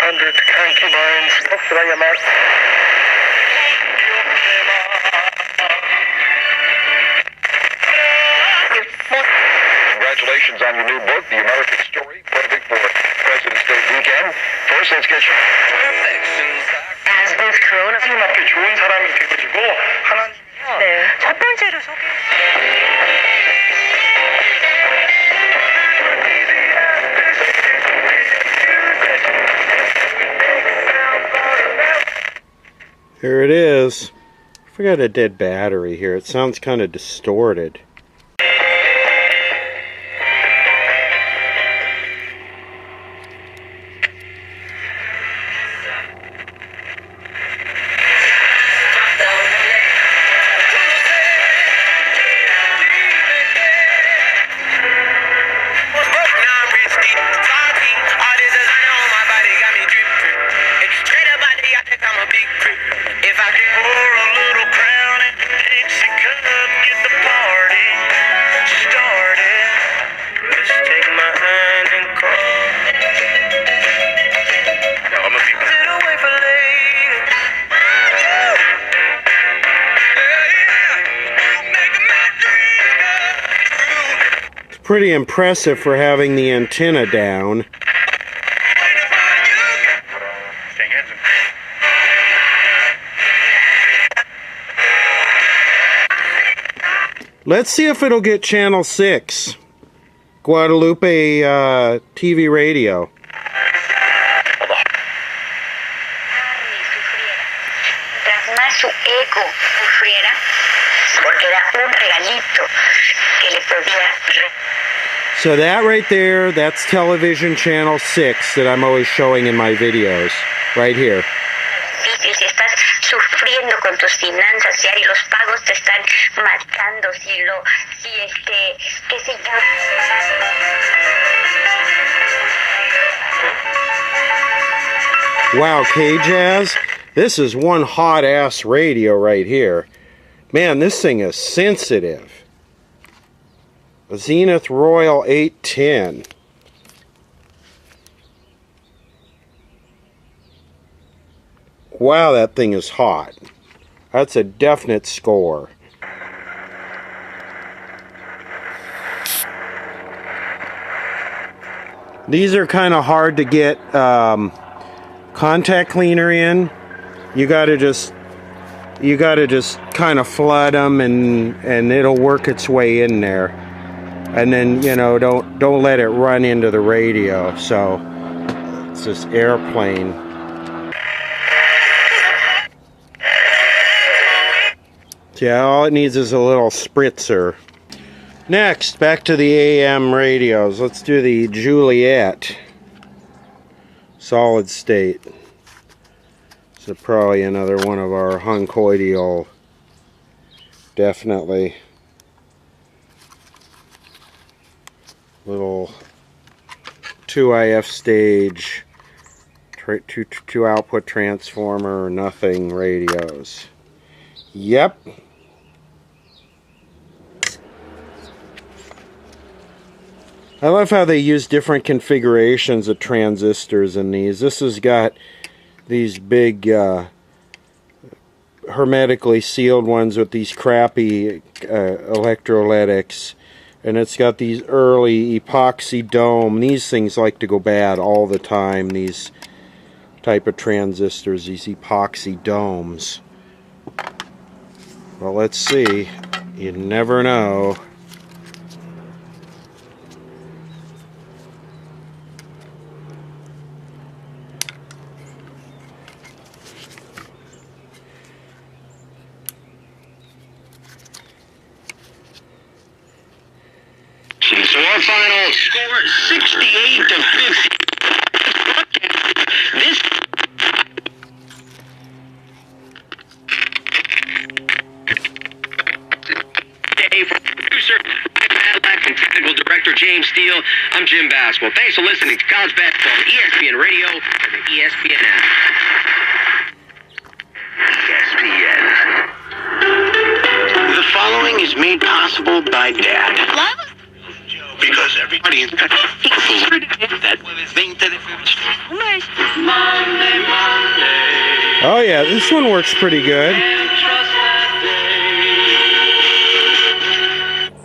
100 concubines. Should I get marked? Congratulations on your new book, The American Story, perfect for President's Day weekend. First, let's get you. As this corona. 하나님께 좋은 사람이 되어지고 하나님. 네. 첫 번째로 소개. Here it is. I forgot a dead battery here. It sounds kind of distorted. Pretty impressive for having the antenna down. Let's see if it'll get Channel 6. Guadalupe TV radio. Mientras más su ego sufriera, porque era un regalito que le podía. So that right there, that's television channel 6 that I'm always showing in my videos. Right here. Si estás sufriendo con tus finanzas, si los pagos te están matando, qué sé yo. Wow, K-Jazz, this is one hot ass radio right here. Man, this thing is sensitive. A Zenith Royal 810. Wow, that thing is hot. That's a definite score. These are kind of hard to get contact cleaner in. You gotta just kind of flood them and it'll work its way in there. And then, you know, don't let it run into the radio. So it's this airplane. So yeah, all it needs is a little spritzer. Next, back to the AM radios. Let's do the Juliet solid state. So probably another one of our huncoidial, definitely. Little 2 IF stage, 2 output transformer, nothing radios. Yep. I love how they use different configurations of transistors in these. This has got these big hermetically sealed ones with these crappy electrolytics. And it's got these early epoxy dome. These things like to go bad all the time, these type of transistors, these epoxy domes. Well, let's see. You never know. So our final score, 68 to 50. This day from producer Mike Madlack and technical director James Steele, I'm Jim Baswell. Thanks for listening to College Basketball on ESPN Radio and the ESPN app. ESPN. The following is made possible by Dad. Love? Because because everybody in the country that was 20 de febrero. Oh yeah, this one works pretty good.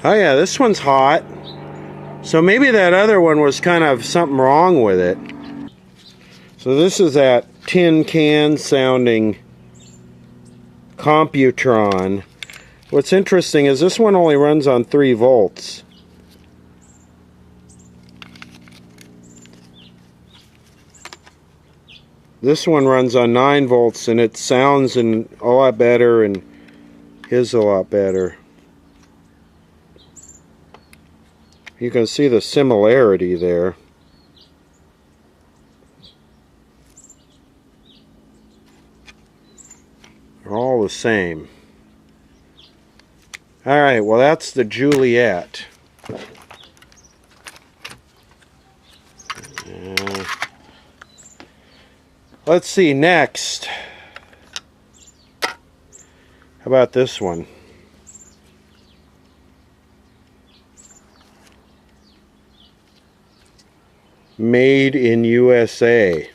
Oh yeah, this one's hot. So maybe that other one was kind of something wrong with it. So this is that tin can sounding Computron. What's interesting is this one only runs on 3 volts. This one runs on 9 volts and it sounds a lot better and is a lot better. You can see the similarity there. They're all the same. Alright, well that's the Juliet. Let's see, next. How about this one? Made in USA. I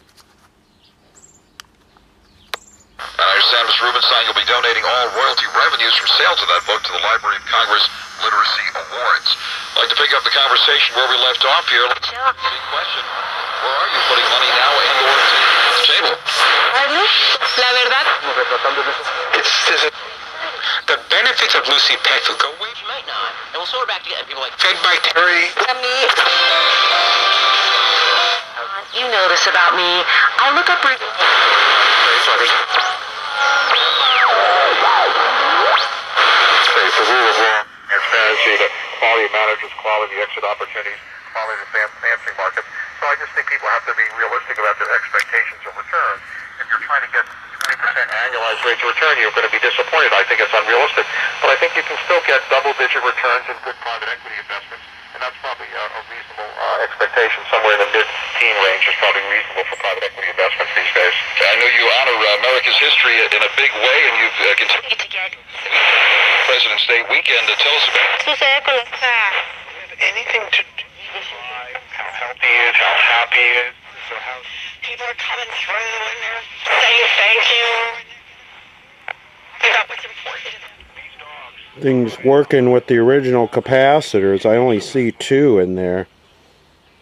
understand Ms. Rubenstein, you'll be donating all royalty revenues from sales of that book to the Library of Congress Literacy Awards. I'd like to pick up the conversation where we left off here. Big question. Where are you putting money now and or to the table? La verdad. The benefits of Lucy Peck will go away. She might not. And we'll sort her back together. People like, Fed by Terry. You know this about me. I look up. The rule of law, transparency, the quality of managers, quality of exit opportunities, quality of the financing market. So I just think people have to be realistic about their expectations of return. If you're trying to get 20% annualized rates of return, you're going to be disappointed. I think it's unrealistic. But I think you can still get double-digit returns in good private equity investments, and that's probably a reasonable expectation. Somewhere in the mid-teen range is probably reasonable for private equity investments these days. I know you honor America's history in a big way, and you've continued to get President's Day weekend. Tell us about Anything to do with how healthy he is, how happy he is. So how people are coming through and they're saying thank you. Is that what's important? Things working with the original capacitors. I only see 2 in there.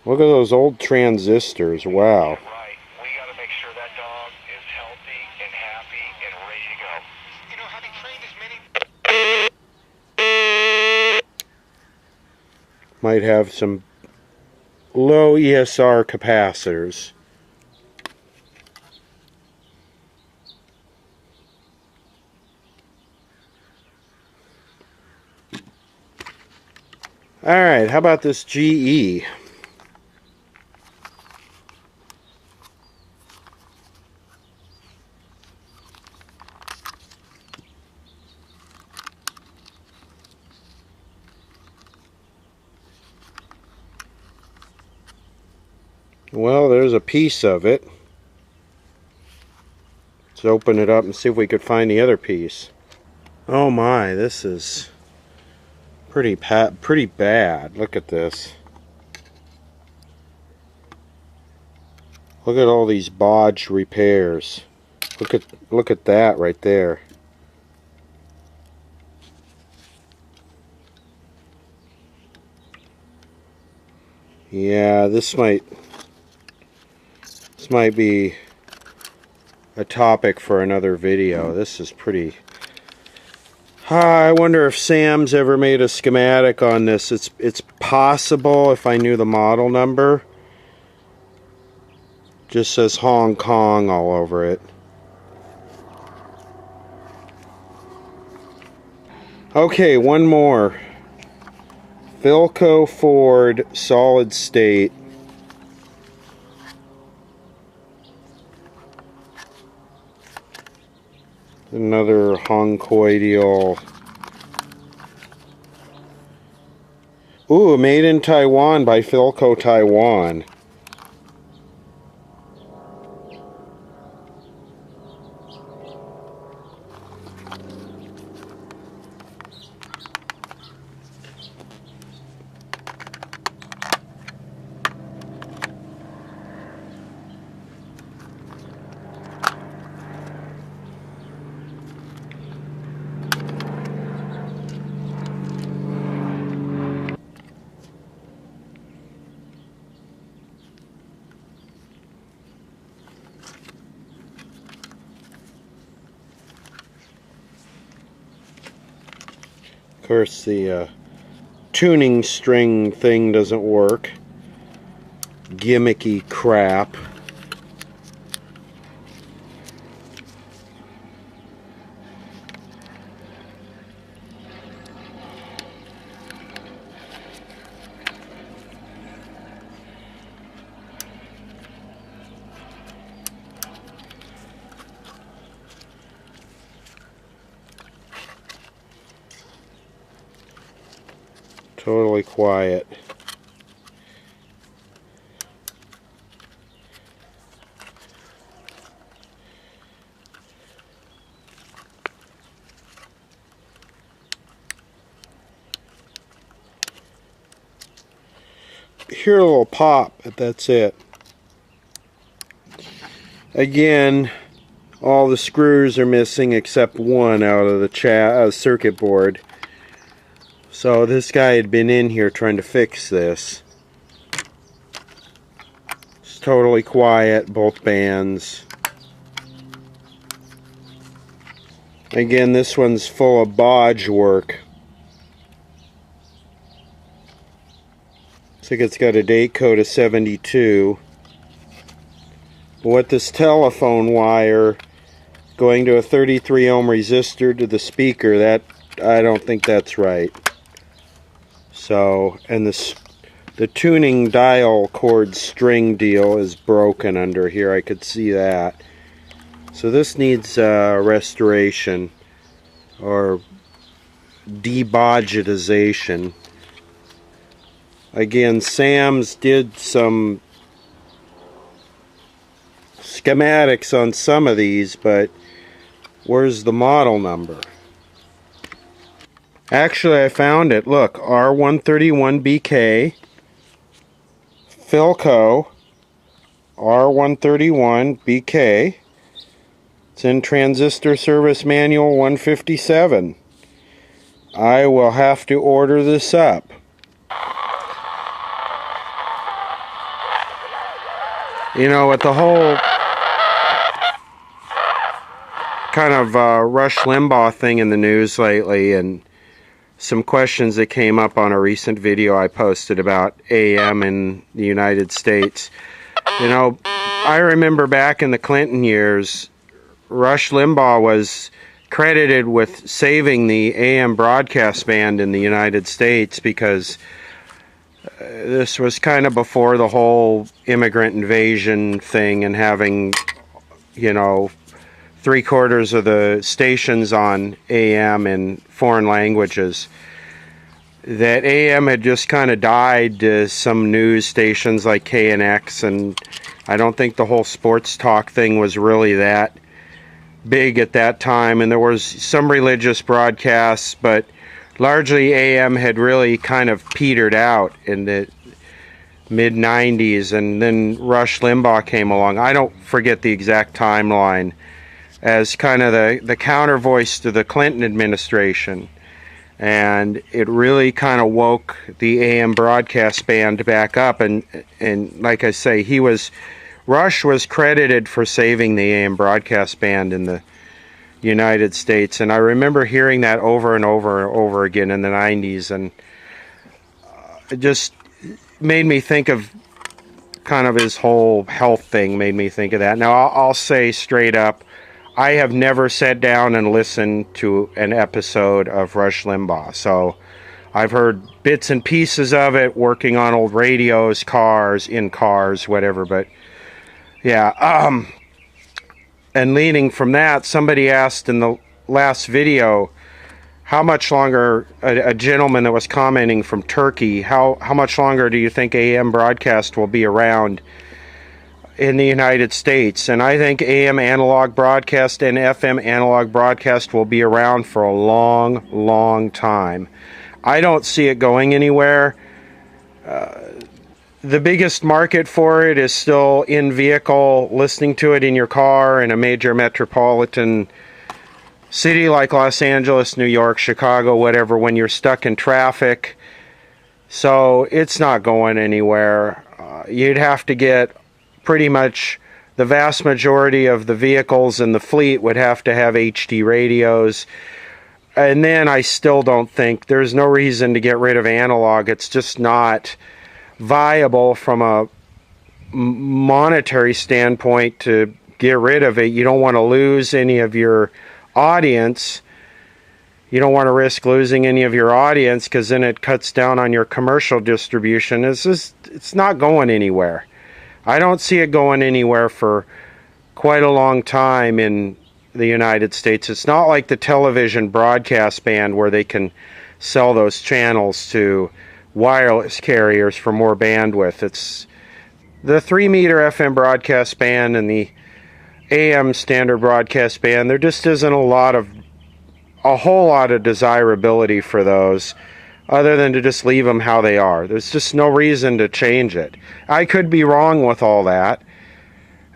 Look at those old transistors. Wow. right. We got to make sure that dog is healthy and happy and ready to go. You know, having trained as many. Might have some low ESR capacitors. Alright, how about this GE? Well, there's a piece of it. Let's open it up and see if we could find the other piece. Oh my, this is pretty bad. Look at this. Look at all these bodged repairs. Look at that right there. Yeah, this might be a topic for another video. This is pretty... I wonder if Sam's ever made a schematic on this. It's possible if I knew the model number. Just says Hong Kong all over it. Okay, one more. Philco Ford solid state. Another Honkoidial. Ooh, made in Taiwan by Philco Taiwan. course, the tuning string thing doesn't work. Gimmicky crap. Totally quiet. Hear a little pop, but that's it. Again, all the screws are missing except one out of the circuit board. So this guy had been in here trying to fix this. It's totally quiet, both bands. Again, this one's full of bodge work. Looks like it's got a date code of 72. With this telephone wire going to a 33 ohm resistor to the speaker, that I don't think that's right. So, and the tuning dial cord string deal is broken under here. I could see that. So this needs restoration or debodgetization. Again, Sam's did some schematics on some of these, but where's the model number? Actually, I found it. Look, R131BK, Philco, R131BK. It's in Transistor Service Manual 157. I will have to order this up. You know, with the whole kind of Rush Limbaugh thing in the news lately, and some questions that came up on a recent video I posted about AM in the United States. You know, I remember back in the Clinton years, Rush Limbaugh was credited with saving the AM broadcast band in the United States because this was kind of before the whole immigrant invasion thing and having, you know, 3/4 of the stations on AM in foreign languages. That AM had just kind of died to some news stations like KNX, and I don't think the whole sports talk thing was really that big at that time. And there was some religious broadcasts, but largely AM had really kind of petered out in the mid-90s, and then Rush Limbaugh came along. I don't forget the exact timeline, as kind of the counter voice to the Clinton administration, and it really kind of woke the AM broadcast band back up. And like I say, Rush was credited for saving the AM broadcast band in the United States, and I remember hearing that over and over and over again in the 90s, and it just made me think of kind of his whole health thing. Made me think of that. Now I'll say straight up, I have never sat down and listened to an episode of Rush Limbaugh. So I've heard bits and pieces of it, working on old radios, in cars, whatever. But yeah, and leading from that, somebody asked in the last video, how much longer, a gentleman that was commenting from Turkey, how much longer do you think AM broadcast will be around in the United States? And I think AM analog broadcast and FM analog broadcast will be around for a long, long time. I don't see it going anywhere. The biggest market for it is still in vehicle, listening to it in your car in a major metropolitan city like Los Angeles, New York, Chicago, whatever, when you're stuck in traffic. So it's not going anywhere. You'd have to get pretty much the vast majority of the vehicles in the fleet would have to have HD radios. And then I still don't think there's no reason to get rid of analog. It's just not viable from a monetary standpoint to get rid of it. You don't want to lose any of your audience. You don't want to risk losing any of your audience because then it cuts down on your commercial distribution. It's not going anywhere. I don't see it going anywhere for quite a long time in the United States. It's not like the television broadcast band where they can sell those channels to wireless carriers for more bandwidth. It's the 3-meter FM broadcast band and the AM standard broadcast band. There just isn't a whole lot of desirability for those other than to just leave them how they are. There's just no reason to change it. I could be wrong with all that,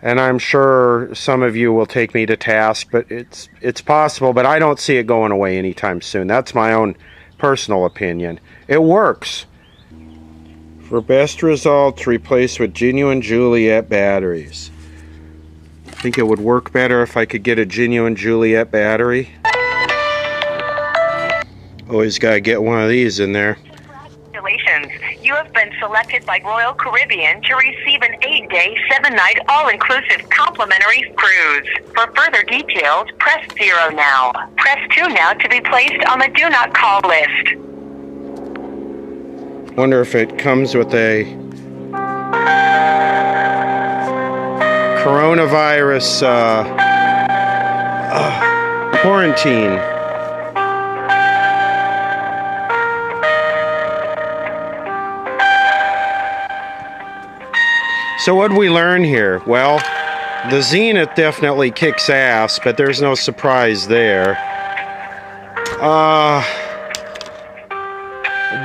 and I'm sure some of you will take me to task, but it's possible, but I don't see it going away anytime soon. That's my own personal opinion. It works. For best results, replace with genuine Juliet batteries. I think it would work better if I could get a genuine Juliet battery. Always gotta get one of these in there. Congratulations. You have been selected by Royal Caribbean to receive an 8-day, 7-night, all-inclusive complimentary cruise. For further details, press 0 now. Press 2 now to be placed on the Do Not Call list. Wonder if it comes with a coronavirus quarantine. So what did we learn here? Well, the Zenith definitely kicks ass, but there's no surprise there.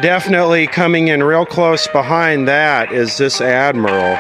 Definitely coming in real close behind that is this Admiral.